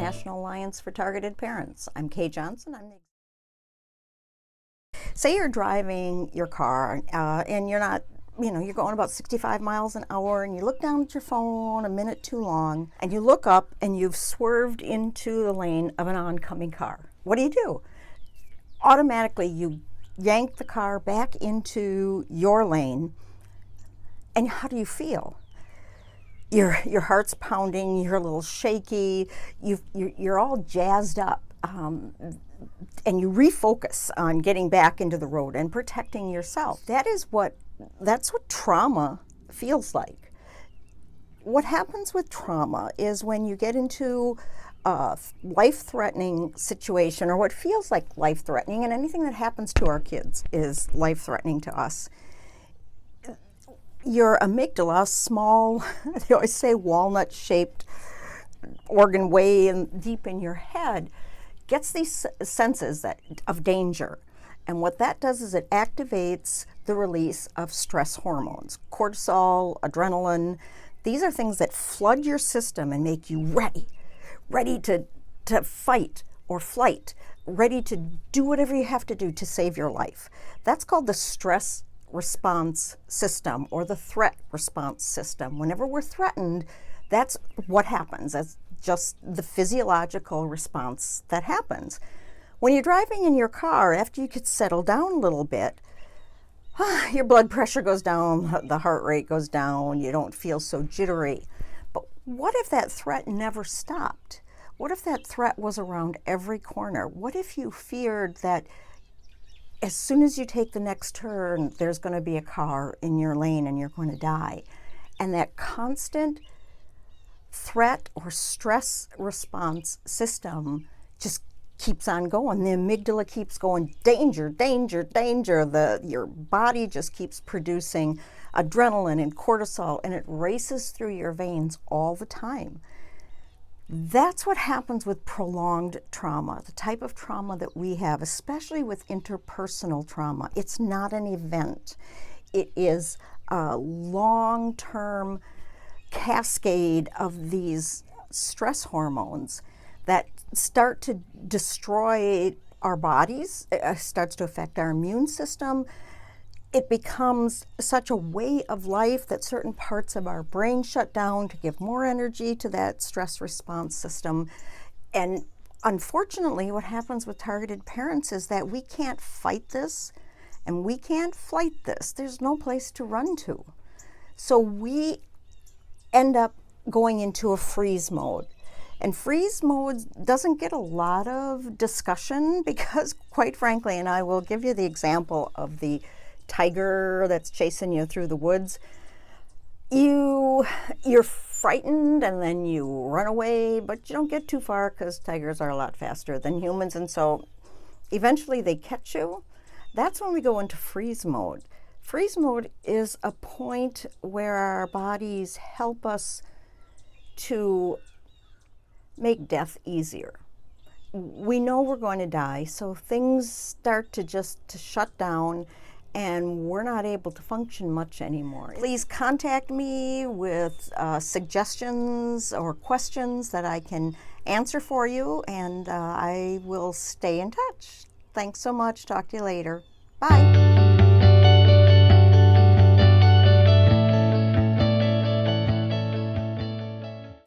National Alliance for Targeted Parents. I'm Kay Johnson. Say you're driving your car and you're not, you're going about 65 miles an hour and you look down at your phone a minute too long and you look up and you've swerved into the lane of an oncoming car. What do? Automatically you yank the car back into your lane, and how do you feel? Your heart's pounding, you're a little shaky, you're all jazzed up, and you refocus on getting back into the road and protecting yourself. That's what trauma feels like. What happens with trauma is when you get into a life-threatening situation, or what feels like life-threatening, and anything that happens to our kids is life-threatening to us. Your amygdala, small, they always say walnut-shaped organ way deep in your head, gets these senses of danger. And what that does is it activates the release of stress hormones, cortisol, adrenaline. These are things that flood your system and make you ready to fight or flight, ready to do whatever you have to do to save your life. That's called the stress response system, or the threat response system. Whenever we're threatened, that's what happens. That's just the physiological response that happens. When you're driving in your car, after you get settled down a little bit, your blood pressure goes down, the heart rate goes down, you don't feel so jittery. But what if that threat never stopped? What if that threat was around every corner? What if you feared that as soon as you take the next turn, there's going to be a car in your lane and you're going to die? And that constant threat or stress response system just keeps on going. The amygdala keeps going, danger, danger, danger. Your body just keeps producing adrenaline and cortisol, and it races through your veins all the time. That's what happens with prolonged trauma, the type of trauma that we have, especially with interpersonal trauma. It's not an event. It is a long-term cascade of these stress hormones that start to destroy our bodies. It starts to affect our immune system. It becomes such a way of life that certain parts of our brain shut down to give more energy to that stress response system. And unfortunately, what happens with targeted parents is that we can't fight this and we can't flight this. There's no place to run to. So we end up going into a freeze mode. And freeze mode doesn't get a lot of discussion because, quite frankly, and I will give you the example of the tiger that's chasing you through the woods. You're frightened and then you run away, but you don't get too far because tigers are a lot faster than humans, and so eventually they catch you. That's when we go into freeze mode. Freeze mode is a point where our bodies help us to make death easier. We know we're going to die, so things start to shut down and we're not able to function much anymore. Please contact me with suggestions or questions that I can answer for you, and I will stay in touch. Thanks so much. Talk to you later. Bye.